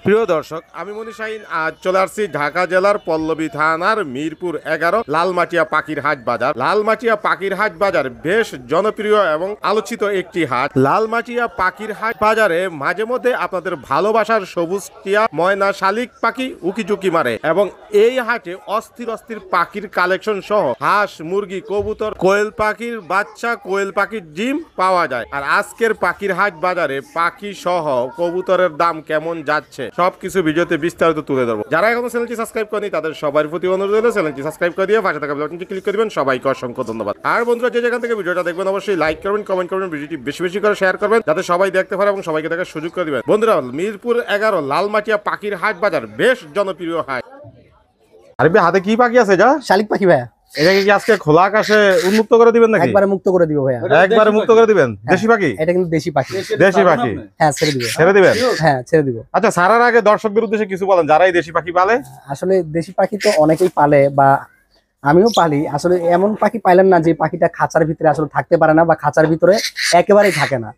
প্রিয় দর্শক, আমি মনি শাহিন আজ চলে আসছি ঢাকা জেলার পল্লবী থানার মিরপুর 11 লালমাটিয়া পাখির হাট বাজার। লালমাটিয়া পাখির হাট বাজার বেশ জনপ্রিয় এবং আলোচিত একটি হাট। লালমাটিয়া পাখির হাট বাজারে মাঝে মধ্যে আপনাদের ভালোবাসার সবুজ টিয়া, ময়না, শালিক পাখি উকিঝুঁকি মারে এবং এই হাটে অস্থির অস্থির পাখির কালেকশন সহ হাঁস, মুরগি, কবুতর, কোয়েল পাখির বাচ্চা, কোয়েল পাখির ডিম পাওয়া যায়। আর আজকের পাখির হাট বাজারে পাখি সহ কবুতরের দাম কেমন যাচ্ছে সবকিছু ভিডিওতে বিস্তারিত তুলে ধরবো। যারা এখনো চ্যানেলটি সাবস্ক্রাইব করেনি তাদের সবার প্রতি অনুরোধ হলো চ্যানেলটি সাবস্ক্রাইব করে দিয়ে পাশে থাকা বেল আইকনটি ক্লিক করে দিবেন। সবাইকে অসংখ্য ধন্যবাদ। আর বন্ধুরা যে যেখান থেকে ভিডিওটা দেখবেন অবশ্যই লাইক করবেন, কমেন্ট করবেন, ভিডিওটি বেশি বেশি করে শেয়ার করবেন যাতে সবাই দেখতে পারে এবং সবাইকে দেখার সুযোগ করে দিবেন। বন্ধুরা, মিরপুর 11 লালমাটিয়া পাখির হাট বাজার বেশ জনপ্রিয় হাট। আরে ভাই, হাতে কি পাখি আছে? যা শালিক পাখি ভাইয়া। এটাকে কি আজকে খোলা আকাশে উন্মুক্ত করে দিবেন নাকি? একবারে মুক্ত করে দিব ভাইয়া। একবারে মুক্ত করে দিবেন? দেশি পাখি? এটা কিন্তু দেশি পাখি। দেশি পাখি? হ্যাঁ, ছেড়ে দিব। ছেড়ে দিবেন? হ্যাঁ, ছেড়ে দিব। আচ্ছা, ছাড়ার আগে দর্শকদের উদ্দেশ্যে কিছু বলেন যারা এই দেশি পাখি পালে। আসলে দেশি পাখি তো অনেকেই পালে বা আমিও পালি। আসলে এমন পাখি পাইলেন না যে পাখিটা খাঁচার ভিতরে আসলে থাকতে পারে না বা খাঁচার ভিতরে একেবারেই থাকে না।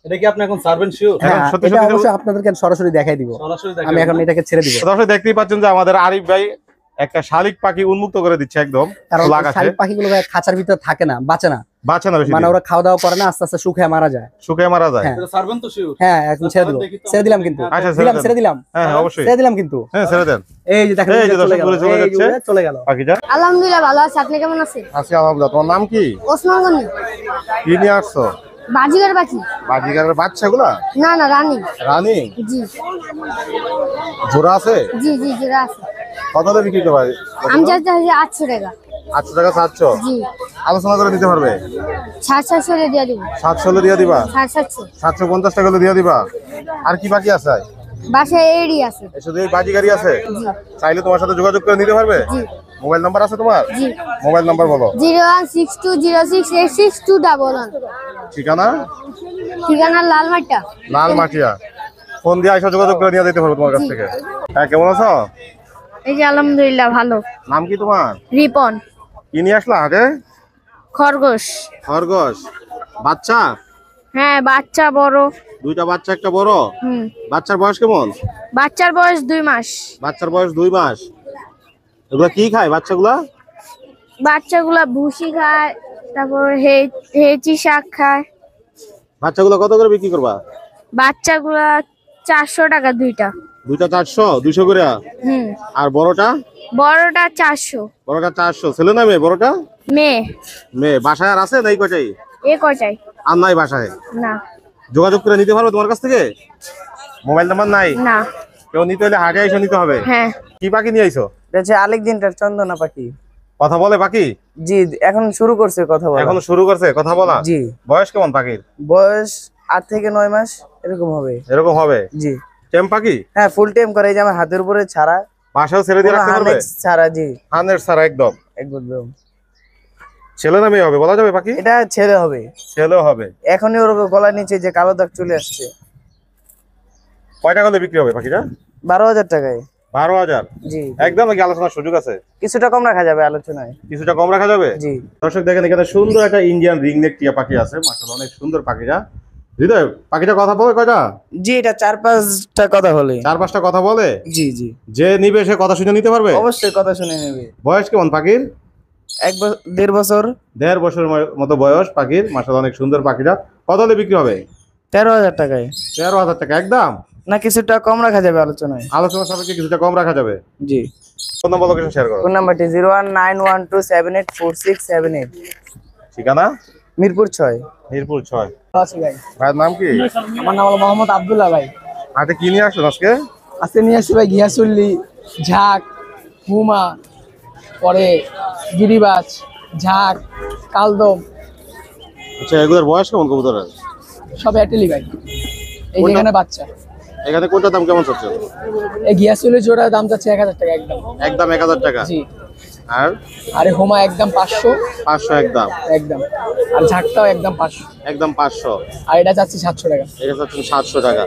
এটা কি আপনি এখন সার্ভেন্ট শিওর? হ্যাঁ, এটা অবশ্যই আপনাদেরকে সরাসরি দেখাই দিব। আমি এখন এটাকে ছেড়ে দিব। দর্শক দেখতেই পাচ্ছেন যে আমাদের আরিফ ভাই একটা শালিক পাখি উন্মুক্ত করে দিচ্ছে একদম। কারণ শালিক পাখিগুলো ভাই খাঁচার ভিতরে থাকে না, বাঁচে না বেশি, মানে ওরা খাওয়া দাওয়া করে না, আস্তে আস্তে শুকিয়ে মারা যায়। এটা সার্ভেন্ট তো শিওর? হ্যাঁ, এখন ছেড়ে দিব। ছেড়ে দিলাম কিন্তু। আচ্ছা, ছেড়ে দিলাম। হ্যাঁ, অবশ্যই ছেড়ে দিলাম কিন্তু। হ্যাঁ, ছেড়ে দেন। এই যে দেখেন, এই যে দর্শকগুলো চলে গেল পাখিটা। আলহামদুলিল্লাহ ভালো আছি। আপনি কেমন আছেন? আছি আলহামদুলিল্লাহ। তোমার নাম কি? ওসমান গনি। কি নিয়ে আসছো? বাজিগার পাখি। বাজিগারের বাচ্চাগুলা? না না, রানী। রানী? জি জোড়া আছে? জি জি, জোড়া আছে। কত দিয়ে বিক্রি করবে? আমি চাচ্ছি 800 টাকা। 800 টাকা চাচ্ছ? জি। আলোচনা করে দিতে পারবে? 700 দিয়ে দিব। 700 দিয়ে দিবা? 750। 750 টাকা দিয়ে দিবা। আর কি বাকি আছে? বাসায় এডি আছে। শুধু এই বাজিগারি আছে? জি। চাইলে তোমার সাথে যোগাযোগ করে নিতে পারবে? জি। মোবাইল নাম্বার আছে তোমার? জি। মোবাইল নাম্বার বলো। 01620686211। ঠিকানা? ঠিকানা লালমাটিয়া। লালমাটিয়া। ফোন দিয়ে আইসা যোগাযোগ করে নিয়ে যেতে পারবো তোমার কাছ থেকে। হ্যাঁ, কেমন আছো? এই যে আলহামদুলিল্লাহ ভালো। নাম কি তোমার? রিপন। কি নিয়ে আসলা আগে? খরগোশ। খরগোশ বাচ্চা? হ্যাঁ, বাচ্চা বড়। দুইটা বাচ্চা, একটা বড়। বাচ্চার বয়স কেমন? বাচ্চার বয়স 2 মাস। বাচ্চার বয়স 2 মাস। এগুলা কি খায় বাচ্চাগুলা? বাচ্চাগুলা ভুসি খায়, তারপর হেঁচি শাক খায়। বাচ্চাগুলা কত করে বিক্রি করবা? বাচ্চাগুলা 400 টাকা দুইটা। দুইটা 400? 200 করে? আর বড়টা? বড়টা 400। বড়টা 400। ছেলে না মেয়ে বড়টা? মেয়ে। মেয়ে। বাসায় আর আছে না এই কয়টাই? এ কয়টাই। আর নাই বাসায়? না। যোগাযোগ করে নিতে পারবো তোমার কাছ থেকে? মোবাইল নাম্বার নাই? না। কেউ নিতে হলে হাটে এসে নিতে হবে। হ্যাঁ। কি পাখি নিয়ে আইছো? এটা হচ্ছে আলেকজান্ডার চন্দনা পাখি। কথা বলে পাখি? জি, এখন শুরু করছে কথা বলা। এখন শুরু করছে কথা বলা? জি। বয়স কেমন পাখির? বয়স 8 থেকে 9 মাস এরকম হবে। এরকম হবে? জি। টেম পাখি? হ্যাঁ, ফুল টাইম করে। এই যে আমার হাতের উপরে ছাড়া। বাসাও ছেড়ে দিয়ে রাখতে পারবে? ছাড়া। জি, 100 ছাড়া একদম। একদম। ছেলে না মেয়ে হবে বলা যাবে পাখি? এটা ছেলে হবে। ছেলে হবে। এখনই ওর গলার নিচে যে কালো দাগ চলে আসছে। কয় টাকা দিয়ে বিক্রি হবে পাখিটা? 12,000 টাকায়। 12,000? জি। একদম নাকি আলোচনার সুযোগ আছে? কিছুটা কম রাখা যাবে আলোচনায়। কিছুটা কম রাখা যাবে? জি। দর্শক দেখেন, এখানে সুন্দর একটা ইন্ডিয়ান রিংনেক টিয়া পাখি আছে। মাশাআল্লাহ, অনেক সুন্দর পাখিটা। হৃদয়, পাখিটা কথা বলে কয়টা? জি, এটা 4-5টা কথা বলে। 4-5টা কথা বলে? জি জি। যে নিবে সে কথা শুনে নিতে পারবে? অবশ্যই কথা শুনে নেবে। বয়স কেমন পাখির? 1.5 বছর। 1.5 বছরের মতো বয়স পাখির। মাশাআল্লাহ, অনেক সুন্দর পাখিটা। কত দিয়ে বিক্রি হবে? 13,000 টাকায়। 13,000 টাকা একদম? না, কিছুটা কম রাখা যাবে আলোচনায়। আলোচনা সাপেক্ষে কিছুটা কম রাখা যাবে? জি। ফোন নাম্বার লোকেশন শেয়ার করো। ফোন নাম্বারটি 01912784678। ঠিকানা? মিরপুর 6। মিরপুর 6। আছি ভাই। ভাইয়ের নাম কি? আমার নাম হলো মোহাম্মদ আব্দুল্লাহ ভাই। হাতে কি নিয়ে আসলেন আজকে? আজকে নিয়ে আসছি ভাই ঘিয়াচুল্লি, ঝাঁক, হুমা, পরে গিরিবাজ, ঝাঁক, কালদম। আচ্ছা, এগুলোর বয়স কেমন কবুতরের? সব অ্যাটেলি ভাই। এই যে এখানে বাচ্চা। এখানে কোনটার দাম কেমন চলছে? এই ঘিয়াচুল্লি জোড়া দাম যাচ্ছে 1000 টাকা একদম। একদম 1000 টাকা? জি। আর আরে হোমা একদম 500। 500 একদম? একদম। আর ঝাঁকটাও একদম 500। একদম 500? আর এটা যাচ্ছে 700 টাকা। এটা হচ্ছে 700 টাকা।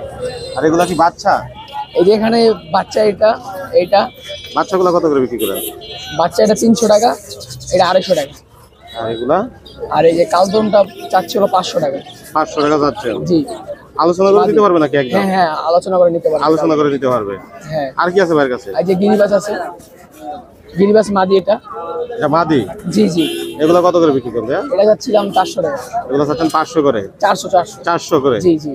আর এগুলা কি বাচ্চা? এই যে এখানে বাচ্চা, এটা বাচ্চাগুলো কত করে বিক্রি করেন? বাচ্চা এটা 300 টাকা, এটা 250 টাকা। আর এগুলা? আর এই যে কালদমটা চাচ্ছিল 500 টাকা। 500 টাকা যাচ্ছে? জি। আলোচনা করে দিতে পারবে নাকি একদম? হ্যাঁ হ্যাঁ, আলোচনা করে নিতে পারবেন। আলোচনা করে নিতে পারবে। হ্যাঁ, আর কি আছে ভাইয়ের কাছে? এই যে গিরিবাস আছে, গিরিবাস মাদি এটা। এটা মাদি? জি জি, এগুলো কত করে বিক্রি করবে? এটা যাচ্ছিলাম 400 টাকা। এগুলো চাচ্ছেন 500 করে? 400 400 করে। জি জি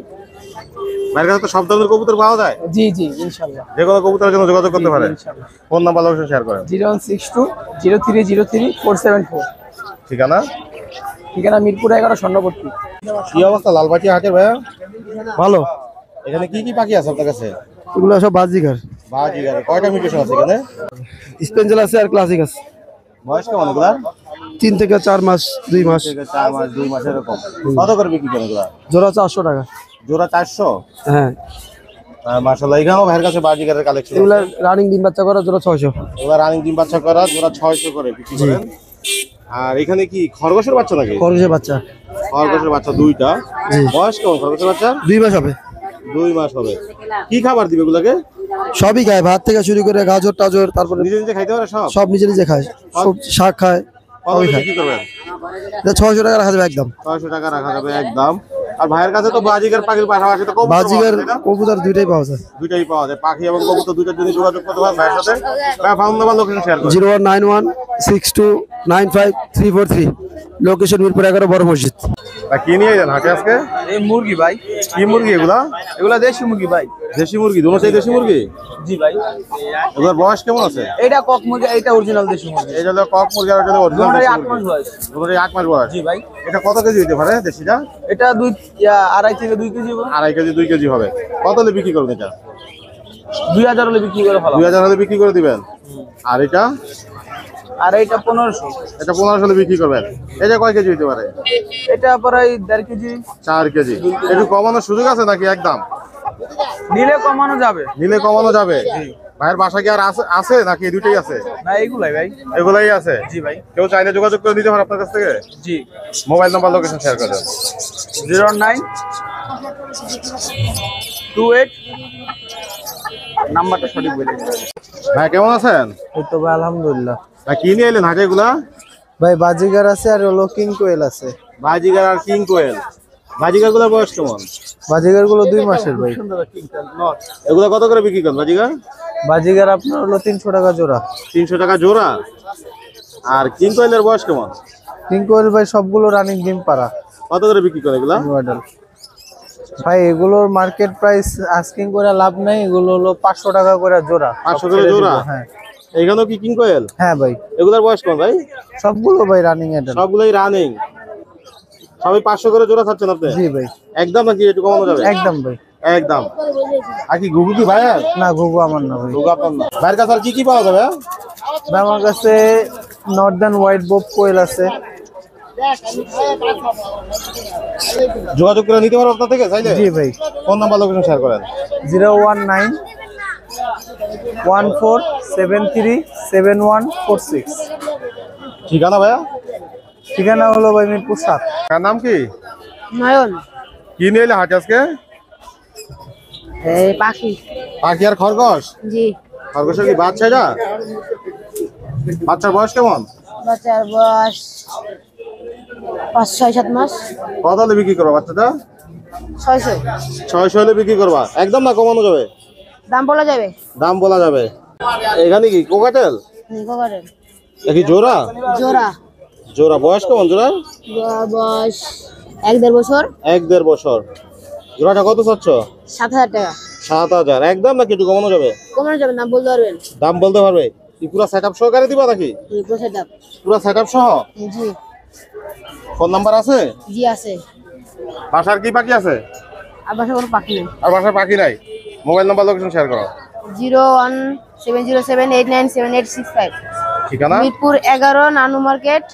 ভাইয়ের কাছে তো সব ধরনের কবুতর পাওয়া যায়? জি জি, ইনশাআল্লাহ। যে কোনো কবুতরের জন্য যোগাযোগ করতে পারে। ইনশাআল্লাহ। ফোন নাম্বার অবশ্যই শেয়ার করেন। 0162 0303 474। ঠিকানা? ঠিকানা মিরপুর 11 স্বর্ণপট্টি। কি অবস্থা লালবাটি হাটের ভাইয়া? ভালো। এখানে কি কি পাখি আছে আপনার কাছে? এগুলো সব বাজিগার। বাজিগার। কয়টা মিউটেশন আছে এখানে? স্পেঞ্জেল আছে আর ক্লাসিক আছে। বয়স কেমন এগুলা? 3 থেকে 4 মাস, 2 মাস। 4 মাস 2 মাস এরকম। কত করে বিক্রি করেন এগুলা? জোড়া 400 টাকা। জোড়া 400? হ্যাঁ, মাশাআল্লাহ। এখানেও ভাইয়ের কাছে বাজিগারের কালেকশন। এগুলা রানিং ডিম বাচ্চা করা, জোড়া 600। এবার রানিং ডিম বাচ্চা করা জোড়া 600 করে বিক্রি করেন। আর এখানে কি খরগোশের বাচ্চা নাকি? খরগোশের বাচ্চা। খরগোশের বাচ্চা দুইটা। বয়স কেমন খরগোশের বাচ্চা? 2 মাস হবে। 2 মাস হবে। কি খাবার দিবে এগুলাকে? সবই খায়, ভাত থেকে শুরু করে গাজর টাজর, তারপরে নিজে নিজে খাইতে পারে সব? সব নিজে নিজে খায়। সব শাক খায়, কত সবই করে খায়। বিক্রি করবেন? এটা 600 টাকা রাখা যাবে একদম। 600 টাকা রাখা যাবে একদম। আর ভাইয়ের কাছে তো বাজিগার পাখির পাশাপাশি তো কবুতর বাজিগার পাওয়া যায়, তাই না? কবুতর দুইটাই পাওয়া যায়। দুইটাই পাওয়া যায়। পাখি এবং কবুতর দুইটার জন্য যোগাযোগ করতে পারেন ভাইয়ের সাথে। ভাই ফোন নাম্বার লোকেশন শেয়ার করুন। 019162953343। লোকেশন মিরপুর 11 বড় মসজিদ। ভাই কি নিয়ে যান হাটে আজকে? এই মুরগি ভাই, কি মুরগি এগুলা? এগুলা দেশি মুরগি ভাই। দেশি মুরগি? দুটোই দেশি মুরগি? জি ভাই। এগুলোর বয়স কেমন আছে? এইটা কক মুরগি, এইটা অরিজিনাল দেশি মুরগি। এই হলো কক মুরগি আর এটা হলো অরিজিনাল দুটোই দেশি 8 মাস মুরগি। বয়স। দুটোই 8 মাস বয়স। জি ভাই। এটা কত কেজি হইতে পারে দেশিটা? এটা 2.5 থেকে 2 কেজি হবে। 2.5 কেজি 2 কেজি হবে। কত হলে বিক্রি করবেন এটা? 2000 হলে বিক্রি করে ফেলা। 2000 হলে বিক্রি করে দিবেন। আর এটা? আর এইটা 1500। এটা 1500 হলে বিক্রি করবেন। এটা কয় কেজি হইতে পারে? এটা প্রায় 1.5 কেজি। 4 কেজি। একটু কমানোর সুযোগ আছে নাকি একদম? নিলে কমানো যাবে। নিলে কমানো যাবে। ভাইয়ের বাসা কি আর আছে নাকি এই দুটোই আছে? না এইগুলাই ভাই। এগুলাই আছে। জি ভাই। কেউ চাইলে যোগাযোগ করে নিতে পারে আপনার কাছ থেকে? জি। মোবাইল নাম্বার লোকেশন শেয়ার করে দেন। 0928 নাম্বারটা সঠিক বলে দিন। ভাই কেমন আছেন? এই তো ভাই আলহামদুলিল্লাহ। ভাই কি নিয়ে এলেন হাটে এগুলা? ভাই বাজিগার আছে আর হলো কিং কোয়েল আছে। বাজিগার আর কিং কোয়েল। বাজিগার গুলোর বয়স কেমন? বাজিগার গুলো 2 মাসের ভাই। এগুলা কত করে বিক্রি করেন বাজিগার? বাজিগার আপনার হলো 300 টাকা জোড়া। 300 টাকা জোড়া। আর কিং কোয়েলের বয়স কেমন? কিং কোয়েল ভাই সবগুলো রানিং ডিম পাড়া। কত করে বিক্রি করেন এগুলা? মডেল ভাই এগুলোর মার্কেট প্রাইস আস্কিং করে লাভ নাই, এগুলো হলো 500 টাকা করে জোড়া। 500 করে জোড়া? হ্যাঁ। এইখানেও কি কিং কোয়েল? হ্যাঁ ভাই, এগুলার বয়স কেমন ভাই? সবগুলো ভাই রানিং এডাল। সবগুলাই রানিং। সবই 500 করে জোড়া চাচ্ছেন আপনি? জি ভাই, একদম নাকি একটু কমানো যাবে? একদম ভাই। একদম। আর কি ঘুঘু কি ভাইয়ের? না ঘুঘু আমার না ভাই। ঘুঘু আপনার না। ভাইয়ের কাছে আর কি কি পাওয়া যাবে? ভাই আমার কাছে নর্দার্ন হোয়াইট বব কোয়েল আছে। যোগাযোগ করে নিতে পারবো আপনার থেকে চাইলে? জি ভাই। ফোন নাম্বার লোকেশন শেয়ার করেন। 01914737146। ঠিকানা ভাইয়া? ঠিকানা হলো ভাই মিরপুর 7। কার নাম কি? নয়ন। কি নিয়ে এলে হাটে আজকে? এই পাখি। পাখি আর খরগোশ? জি। খরগোশের কি বাচ্চা এটা? বাচ্চার বয়স কেমন? বাচ্চার বয়স 5-6-7 মাস। কত হলে বিক্রি করবা বাচ্চাটা? 600। 600 হলে বিক্রি করবা একদম না কমানো যাবে? দাম বলা যাবে? দাম বলা যাবে। এখানে কি কোকাটেল? করেন নাকি জোড়া? জোড়া। জোড়া। বয়স কেমন জোড়া? বয়স 1-1.5 বছর। 1-1.5 বছর। জোড়াটা কত চাচ্ছ? 7,000 টাকা। 7,000 একদম নাকি একটু কমানো যাবে? কমানো যাবে না, বলতে পারবেন? দাম বলতে পারবে? কি পুরো সেটআপ সহকারে দিবা নাকি? প্রসেসআপ। পুরো সেটআপ সহ? জি। ফোন নাম্বার আছে? জি আছে। বাসার কি পাখি আছে? আর বাসা কোনো পাখি নেই। আর বাসার পাখি নাই? মোবাইল নাম্বার লোকেশন শেয়ার করো। 01707897865। ঠিকানা? মিরপুর 11 নানু মার্কেট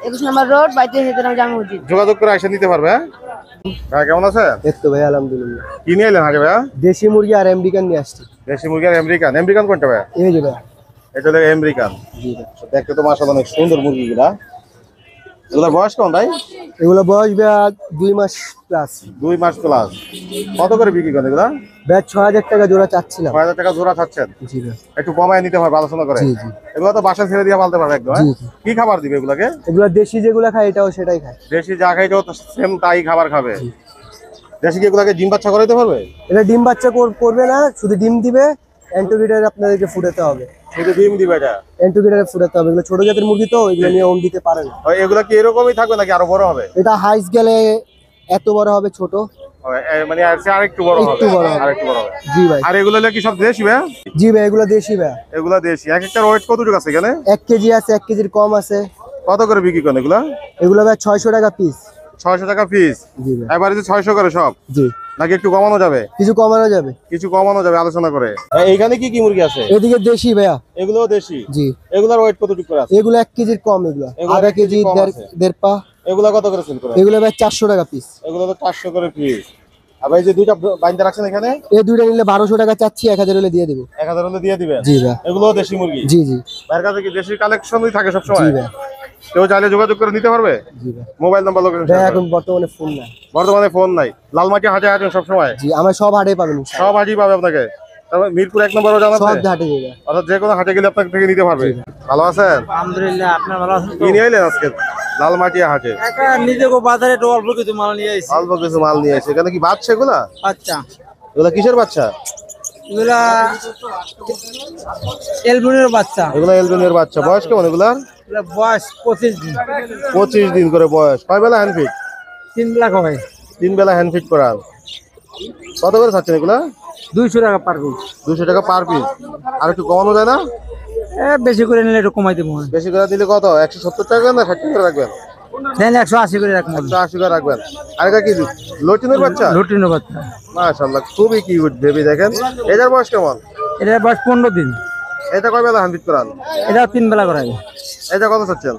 21 নম্বর রোড, বাইতে হেতরাম জামে মসজিদ। যোগাযোগ করে এসে নিতে পারবে। হ্যাঁ ভাই কেমন আছে? এই তো ভাই আলহামদুলিল্লাহ। কি নিয়ে এলেন আগে ভাইয়া? দেশি মুরগি আর আমেরিকান নিয়ে আসছি। দেশি মুরগি আর আমেরিকান। আমেরিকান কোনটা ভাইয়া? এই যে ভাই। এটা হলো আমেরিকান। জি ভাই। দেখতে তো মাশাআল্লাহ অনেক সুন্দর মুরগিগুলা। এগুলোর বয়স কেমন ভাই? এগুলো বয়স ভাই 2 মাস প্লাস। 2 মাস প্লাস। কত করে বিক্রি করেন এগুলা? ভাই 6000 টাকা জোড়া চাচ্ছিলাম। 6000 টাকা জোড়া চাচ্ছেন? জি ভাই। একটু কমায় নিতে হবে আলোচনা করে। জি জি। এগুলো তো বাসা ছেড়ে দিয়ে পালতে পারবে একদম। জি জি। কি খাবার দিবে এগুলাকে? এগুলো দেশি যেগুলো খায় এটাও সেটাই খায়। দেশি যা খাইতেও তো সেম তাই খাবার খাবে। দেশি কি এগুলাকে ডিম বাচ্চা করাইতে পারবে? এটা ডিম বাচ্চা করবে না, শুধু ডিম দিবে। অ্যান্টিবিটার আপনাদেরকে ফুটাতে হবে, শুধু ডিম দিবে এটা? অ্যান্টিবিটারে ফুটাতে হবে। এগুলো ছোট জাতের মুরগি তো, এগুলো নিয়ে ওম দিতে পারে না। এগুলা কি এরকমই থাকবে নাকি আরো বড় হবে? এটা হাইস গেলে এত বড় হবে, ছোট মানে আরেকটু বড় হবে? একটু বড় হবে। আরেকটু বড় হবে। জি ভাই। আর এগুলো কি সব দেশি ভাই? জি ভাই, এগুলো দেশি ভাই। এগুলা দেশি। এক একটার ওয়েট কতটুকু আছে এখানে? 1 কেজি আছে, 1 কেজির কম আছে। কত করে বিক্রি করেন এগুলা? এগুলো ভাই 600 টাকা পিস। 600 টাকা পিস? জি ভাই। এবারে যে 600 করে সব জি। নাকি একটু কমানো যাবে? কিছু কমানো যাবে। কিছু কমানো যাবে আলোচনা করে। এইখানে কি কি মুরগি আছে? এদিকে দেশি ভাইয়া। এগুলো দেশি? জি। এগুলার ওয়েট কতটুকু করে আছে? এগুলো 1 কেজির কম। এগুলো এগুলো আধা কেজি, কম আছে। দেড় পা। এগুলা কত করে সেল করে? এগুলো ভাই 400 টাকা পিস। এগুলো তো 400 করে পিস। আর ভাই যে দুইটা বাইন্দা রাখছেন এখানে, এই দুইটা নিলে 1200 টাকা চাচ্ছি, 1000 হলে দিয়ে দেবো। 1000 হলে দিয়ে দিবেন? জি ভাই। এগুলো দেশি মুরগি? জি জি। ভাইয়ের কাছে কি দেশি কালেকশনই থাকে সব জি সময়? ভাই। কেউ চাইলে যোগাযোগ করে নিতে পারবে? জি ভাই। মোবাইল নাম্বার লোকেশন ভাই এখন বর্তমানে ফোন নাই। বর্তমানে ফোন নাই। লালমাটি হাটে আছেন সব সময়? জি, আমার সব হাটে পাবেন। সব হাটই পাবে আপনাকে। তারপর মিরপুর 1 নম্বরও জানাতে সব হাটে যাবে। অর্থাৎ যে কোনো হাটে গেলে আপনার থেকে নিতে পারবে। ভালো আছেন? আলহামদুলিল্লাহ, আপনার ভালো আছেন? কি নিয়ে এলেন আজকে লালমাটিয়া হাটে? একটা নিজে বাজারে একটু অল্প কিছু মাল নিয়ে আইছি। অল্প কিছু মাল নিয়ে এসে। এখানে কি বাচ্চা এগুলা? আচ্ছা, এগুলা কিসের বাচ্চা? এগুলা এলবুনের বাচ্চা। এগুলা এলবেনিয়ার বাচ্চা। বয়স কেমন এগুলার? এগুলা বয়স 25 দিন। 25 দিন করে বয়স। কয় বেলা হ্যান্ড ফিট? 3 লাখ হয়। 3 বেলা হ্যান্ড ফিট করান। কত করে চাচ্ছেন এগুলা? 200 টাকা পার পিস। 200 টাকা পার পিস। আর একটু কমানো যায় না? বেশি করে নিলে একটু কমাই দেবো। বেশি করে দিলে কত? 170 টাকা না 60 টাকা রাখবেন? দেন 180 করে রাখবো। 180 টাকা রাখবেন। আর এটা কি লটিনের বাচ্চা? লুটিনের বাচ্চা। মাশাআল্লাহ, খুবই কিউট বেবি। দেখেন এটার বয়স কেমন? এটা বয়স 15 দিন। এটা কয় বেলা হ্যান্ড ফিট করান? এটা 3 বেলা করাই। এটা কত চাচ্ছেন?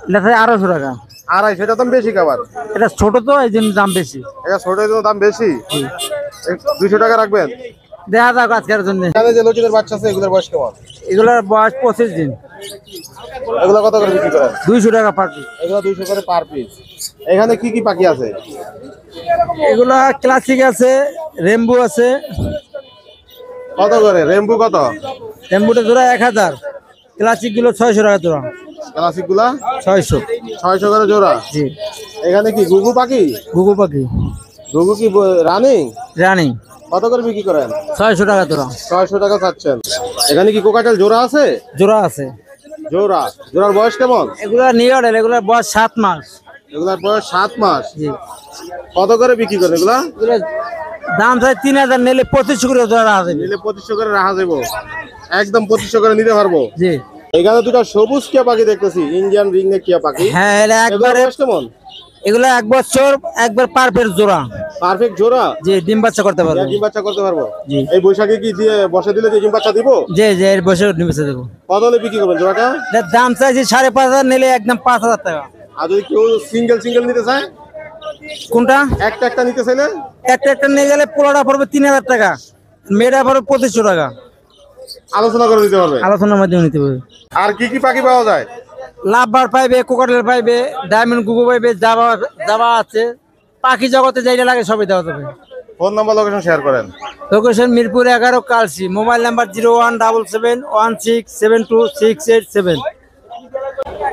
এটা 250 টাকা। 250। এটা দাম বেশি খাবার। এটা ছোট তো, এই জন্য দাম বেশি। এটা ছোট জন্য দাম বেশি। 200 টাকা রাখবেন। দেখা যাক আজকের জন্য। এখানে যে লটিনের বাচ্চা আছে এগুলোর বয়স কেমন? এগুলোর বয়স 25 দিন। এগুলো কত করে বিক্রি করেন? 200 টাকা পার পিস। এগুলো 200 করে পার পিস। এখানে কি কি পাখি আছে? এগুলা ক্লাসিক আছে, রেমবো আছে। কত করে রেমবু? কত? রেমবোটা জোড়া 1000, ক্লাসিক গুলো 600 টাকা জোড়া। ক্লাসিক গুলা 600। 600 করে জোড়া। জি। এখানে কি গুগু পাখি? ঘুঘু পাখি গুগু কি রানিং? রানি কত করে বিক্রি করেন? 600 টাকা জোড়া। 600 টাকা চাচ্ছেন। এখানে কি কোকাটেল জোড়া আছে? জোড়া আছে। জোড়া। জোড়ার বয়স কেমন? এগুলা নিউডেল, এগুলার বয়স 7 মাস। এগুলার বয়স 7 মাস। জি। কত করে বিক্রি করেন এগুলা? এগুলা দাম চাই 3000, নিলে 2500 করে জোড়া আছে। নিলে 2500 করে রাখা যাবো। একদম 2500 করে নিতে পারবো। জি। এখানে দুটো সবুজ টিয়া পাখি দেখতেছি, ইন্ডিয়ান রিং নেক টিয়া পাখি। হ্যাঁ, এটা এগুলার একবারে বয়স কেমন? এগুলা 1 বছর, একবার পারফেক্ট জোড়া। পারফেক্ট জোড়া? জি, ডিম বাচ্চা করতে পারবো। ডিম বাচ্চা করতে পারবো। জি। এই বৈশাখে কি দিয়ে বসে দিলে যে ডিম বাচ্চা দিব? জি জি, এর বছর ডিম বাচ্চা দেবো। কত হলে বিক্রি করবেন জোড়াটা? এটার দাম চাইছি 5,500, নিলে একদম 5000 টাকা। আর যদি কেউ সিঙ্গেল নিতে চায়? কোনটা? একটা একটা নিতে চাইলে? একটা নিয়ে গেলে পোলাটা পড়বে 3000 টাকা, মেয়েটা পড়বে 2500 টাকা। আলোচনা করে দিতে পারবে। আলোচনার মাধ্যমে নিতে পারবে। আর কি কি পাখি পাওয়া যায়? লাভবার পাইবে, কোকাটেল পাইবে, ডায়মন্ড গুগু পাইবে, জাবা আছে। পাখি জগতে যাইলে লাগে সবই দেওয়া যাবে। ফোন নাম্বার লোকেশন শেয়ার করেন। Location Mirpur 11 Kalshi. Mobile number 0177166787।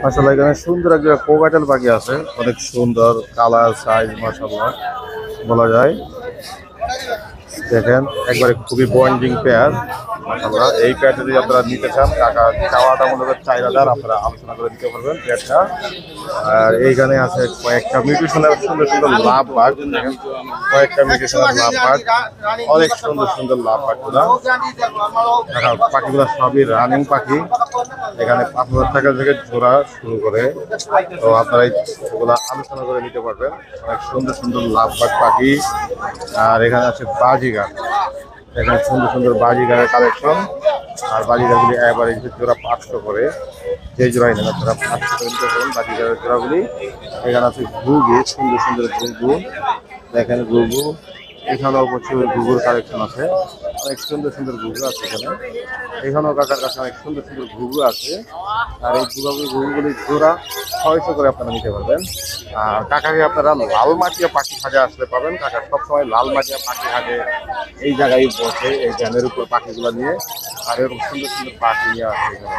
মাশাআল্লাহ, এখানে সুন্দর একটা কোকাটেল পাখি আছে, অনেক সুন্দর কালার সাইজ মাশাআল্লাহ বলা যায়। দেখেন একবারে খুবই বন্ডিং পেয়ার মাশাআল্লাহ। এই পেয়ারটা যদি আপনারা নিতে চান, টাকা চাওয়াটা মূলত 4000, আপনারা আলোচনা করে দিতে পারবেন পেয়ারটা। আর এইখানে আছে কয়েকটা মিউটেশনের সুন্দর সুন্দর লাভ বাঘ। দেখেন কয়েকটা মিউটেশনের লাভ বাঘ, অনেক সুন্দর সুন্দর লাভ বাঘগুলা। পাখিগুলো সবই রানিং পাখি। এখানে 5000 টাকা থেকে জোড়া শুরু করে, তো আপনারা এগুলো আলোচনা করে নিতে পারবেন। অনেক সুন্দর সুন্দর লাভ বাঘ পাখি। আর এখানে আছে বাজিগার। এখানে সুন্দর সুন্দর বাজিগারের কালেকশন। আর বাজিগারগুলি এভারেজ জোড়া 500 করে। যে জোড়াই নেন আপনারা 500 করে নিতে পারেন বাজিগারের জোড়াগুলি। এখানে আছে ঘুঘু, সুন্দর সুন্দর ঘুঘু। দেখেন ঘুঘু, এখানেও প্রচুর ঘুঘুর কালেকশন আছে। অনেক সুন্দর সুন্দর ঘুঘু আছে এখানে। এখানেও কাকার কাছে অনেক সুন্দর সুন্দর ঘুঘু আছে। আর এই ঘুঘুগুলি জোড়া 600 করে আপনারা নিতে পারবেন। আর কাকাকে আপনারা লালমাটিয়া পাখি হাটে আসলে পাবেন। কাকা সবসময় লালমাটিয়া পাখি হাটে এই জায়গায় বসে, এই ভ্যানের উপর পাখিগুলো নিয়ে। আর এরকম সুন্দর সুন্দর পাখি নিয়ে আসে এখানে।